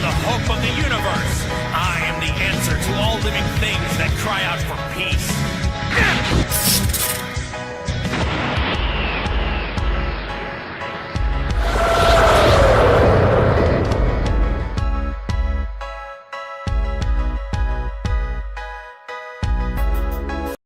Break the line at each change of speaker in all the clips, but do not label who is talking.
the hope of the universe. I am the answer to all living things that cry out for peace.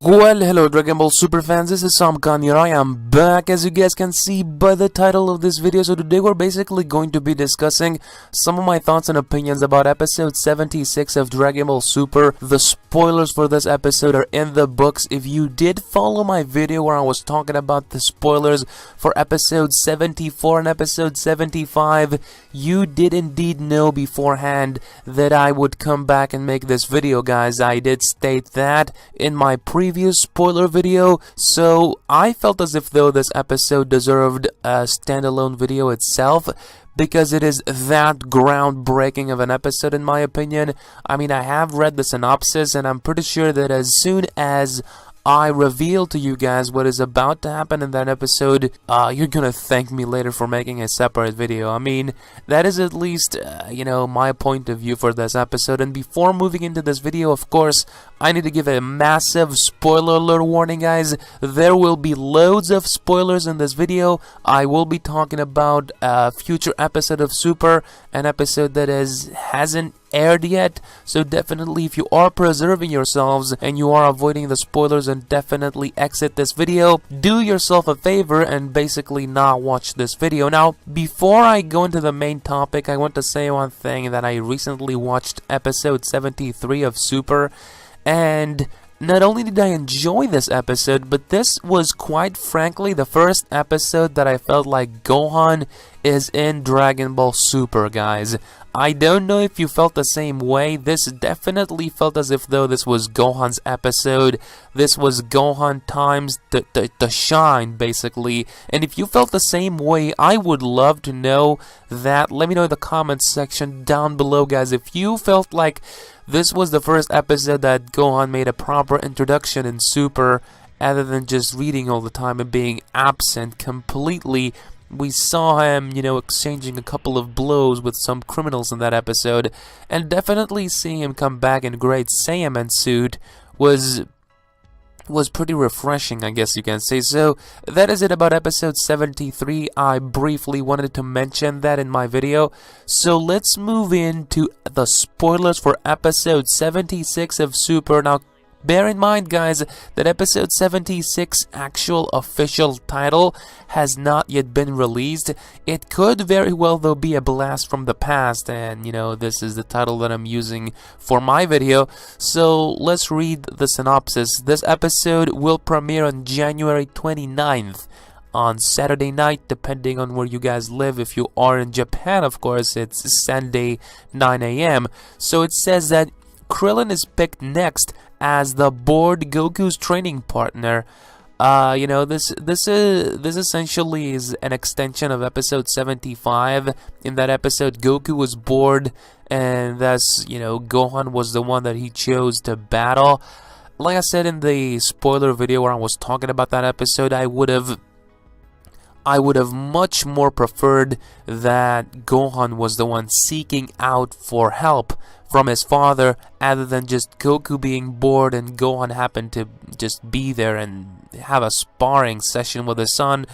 Well, hello Dragon Ball Super fans, this is Sam Khan here. I am back, as you guys can see by the title of this video. So today we're basically going to be discussing some of my thoughts and opinions about episode 76 of Dragon Ball Super. The spoilers for this episode are in the books. If you did follow my video where I was talking about the spoilers for episode 74 and episode 75, you did indeed know beforehand that I would come back and make this video, guys. I did state that in my previous spoiler video, so I felt as if though this episode deserved a standalone video itself, because it is that groundbreaking of an episode in my opinion. I mean, I have read the synopsis and I'm pretty sure that as soon as I reveal to you guys what is about to happen in that episode, you're gonna thank me later for making a separate video. I mean, that is at least, my point of view for this episode. And before moving into this video, of course, I need to give a massive spoiler alert warning, guys. There will be loads of spoilers in this video. I will be talking about a future episode of Super, an episode that hasn't aired yet, so definitely if you are preserving yourselves and you are avoiding the spoilers, and definitely exit this video, do yourself a favor and basically not watch this video. Now, before I go into the main topic, I want to say one thing, that I recently watched episode 73 of Super, and not only did I enjoy this episode, but this was quite frankly the first episode that I felt like Gohan is in Dragon Ball Super, guys. I don't know if you felt the same way. This definitely felt as if though this was Gohan's episode. This was Gohan times the shine, basically. And if you felt the same way, I would love to know that. Let me know in the comments section down below, guys. If you felt like this was the first episode that Gohan made a proper introduction in Super, other than just reading all the time and being absent completely. We saw him, exchanging a couple of blows with some criminals in that episode, and definitely seeing him come back in Great Saiyaman suit was pretty refreshing, I guess you can say. So that is it about episode 73. I briefly wanted to mention that in my video. So let's move into the spoilers for episode 76 of Super. Now, bear in mind, guys, that episode 76 actual official title has not yet been released. It could very well though be a blast from the past, and this is the title that I'm using for my video. So let's read the synopsis. This episode will premiere on January 29th. On Saturday night, depending on where you guys live. If you are in Japan, of course, it's Sunday 9 AM. So it says that Krillin is picked next as the bored Goku's training partner. This essentially is an extension of episode 75. In that episode, Goku was bored, and thus, Gohan was the one that he chose to battle. Like I said in the spoiler video where I was talking about that episode, I would have much more preferred that Gohan was the one seeking out for help from his father, other than just Goku being bored and Gohan happened to just be there and have a sparring session with his son.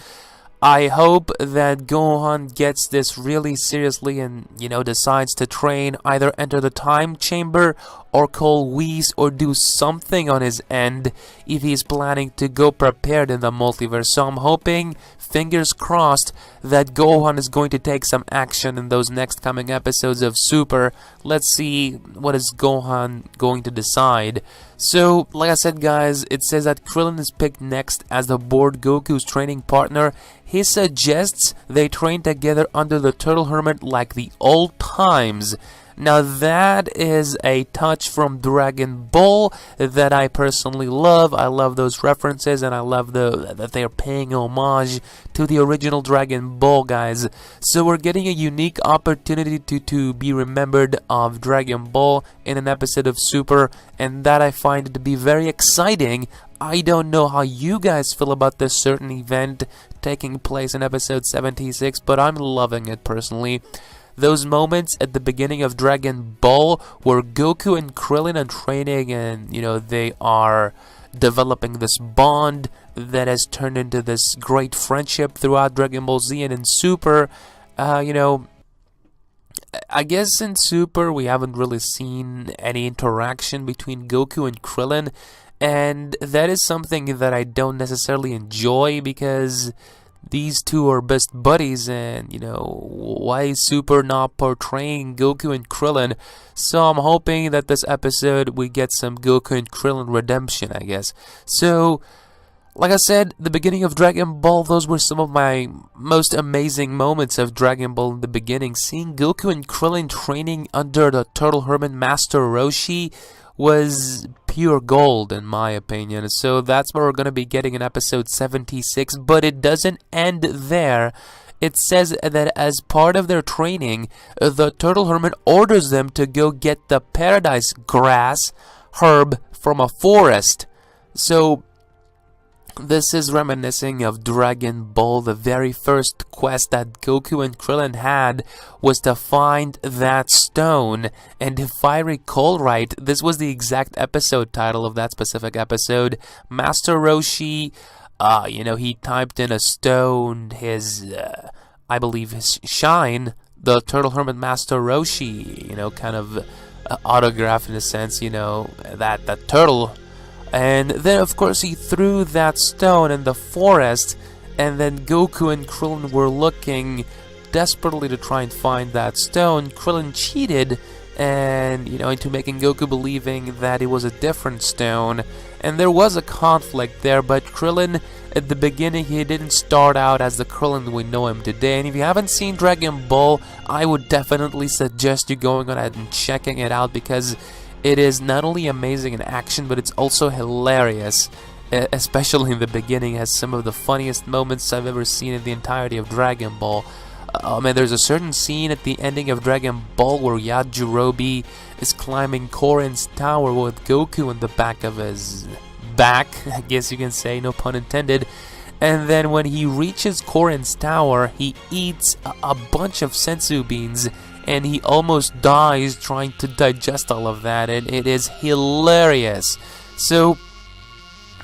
I hope that Gohan gets this really seriously and, decides to train, either enter the time chamber or call Whis or do something on his end if he's planning to go prepared in the multiverse. So I'm hoping, fingers crossed, that Gohan is going to take some action in those next coming episodes of Super. Let's see what is Gohan going to decide. So, like I said, guys, it says that Krillin is picked next as the bored Goku's training partner. He suggests they train together under the Turtle Hermit like the old times. Now that is a touch from Dragon Ball that I personally love. I love those references, and I love that they are paying homage to the original Dragon Ball, guys. So we're getting a unique opportunity to be remembered of Dragon Ball in an episode of Super, and that I find to be very exciting. I don't know how you guys feel about this certain event taking place in episode 76, but I'm loving it personally. those moments at the beginning of Dragon Ball where Goku and Krillin are training, and you know, they are developing this bond that has turned into this great friendship throughout Dragon Ball Z. And in Super, you know, I guess in Super we haven't really seen any interaction between Goku and Krillin, and that is something that I don't necessarily enjoy, because these two are best buddies, and you know, why is Super not portraying Goku and Krillin? So I'm hoping that this episode we get some Goku and Krillin redemption, I guess. So like I said, the beginning of Dragon Ball, those were some of my most amazing moments of Dragon Ball in the beginning. Seeing Goku and Krillin training under the Turtle Hermit Master Roshi was pure gold, in my opinion. So that's what we're going to be getting in episode 76, but it doesn't end there. It says that as part of their training, the Turtle Hermit orders them to go get the paradise grass herb from a forest. So this is reminiscing of Dragon Ball. The very first quest that Goku and Krillin had was to find that stone, and if I recall right, this was the exact episode title of that specific episode. Master Roshi, you know, he typed in a stone, his, I believe his shine, the Turtle Hermit Master Roshi, you know, kind of autograph in a sense, you know, that turtle. And then, of course, he threw that stone in the forest, and then Goku and Krillin were looking desperately to try and find that stone. Krillin cheated, and, you know, into making Goku believing that it was a different stone. And there was a conflict there, but Krillin, at the beginning, he didn't start out as the Krillin we know him today. And if you haven't seen Dragon Ball, I would definitely suggest you going on ahead and checking it out, because it is not only amazing in action, but it's also hilarious, especially in the beginning. It has some of the funniest moments I've ever seen in the entirety of Dragon Ball. Man, there's a certain scene at the ending of Dragon Ball where Yajirobe is climbing Korin's tower with Goku in the back of his back, I guess you can say, no pun intended. And then when he reaches Korin's tower, he eats a bunch of senzu beans, and he almost dies trying to digest all of that, and it is hilarious. So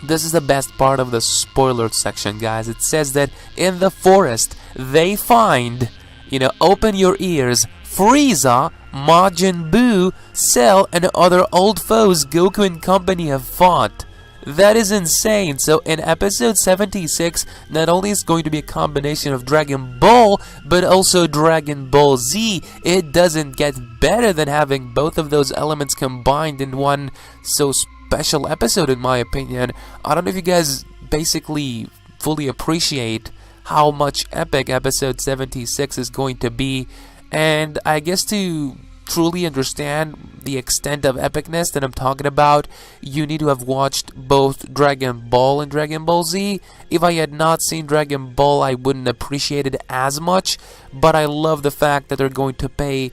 this is the best part of the spoiler section, guys. It says that in the forest they find, you know, open your ears, Frieza, Majin Buu, Cell, and other old foes Goku and company have fought. That is insane. So in episode 76, not only is going to be a combination of Dragon Ball, but also Dragon Ball Z. It doesn't get better than having both of those elements combined in one so special episode, in my opinion. I don't know if you guys basically fully appreciate how much epic episode 76 is going to be. And I guess to truly understand the extent of epicness that I'm talking about, you need to have watched both Dragon Ball and Dragon Ball Z. If I had not seen Dragon Ball, I wouldn't appreciate it as much, but I love the fact that they're going to pay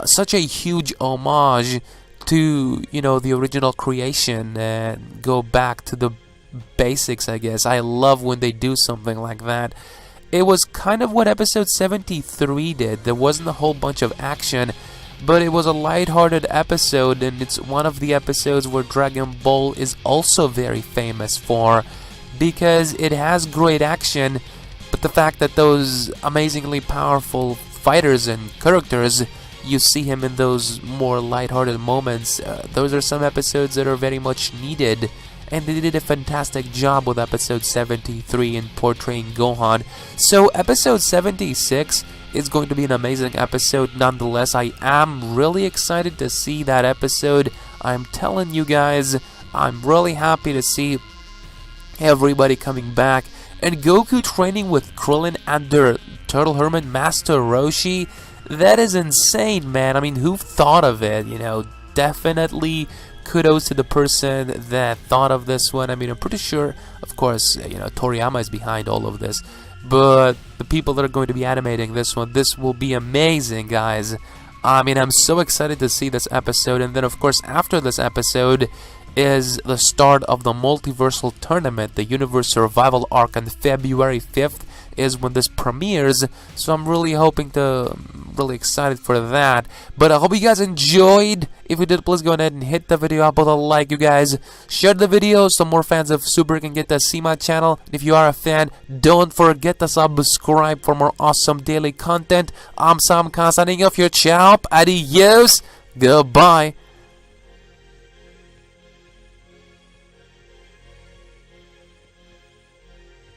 such a huge homage to, you know, the original creation and go back to the basics, I guess. I love when they do something like that. It was kind of what episode 73 did. There wasn't a whole bunch of action, but it was a lighthearted episode, and it's one of the episodes where Dragon Ball is also very famous for, because it has great action, but the fact that those amazingly powerful fighters and characters, you see him in those more lighthearted moments, those are some episodes that are very much needed, and they did a fantastic job with episode 73 in portraying Gohan. So episode 76 is going to be an amazing episode nonetheless. I am really excited to see that episode. I'm telling you guys, I'm really happy to see everybody coming back. And Goku training with Krillin under Turtle Hermit Master Roshi, that is insane, man. I mean, who thought of it? You know, definitely kudos to the person that thought of this one. I mean, I'm pretty sure, of course, you know, Toriyama is behind all of this, but the people that are going to be animating this one, this will be amazing, guys. I mean, I'm so excited to see this episode. And then, of course, after this episode is the start of the Multiversal Tournament, the Universe Survival Arc, on February 5th. is when this premieres, so I'm really hoping to, really excited for that. But I hope you guys enjoyed. If you did, please go ahead and hit the video up with a like, you guys. Share the video so more fans of Super can get to see my channel. If you are a fan, don't forget to subscribe for more awesome daily content. I'm Sam Khan signing off. Your ciao, adios, goodbye.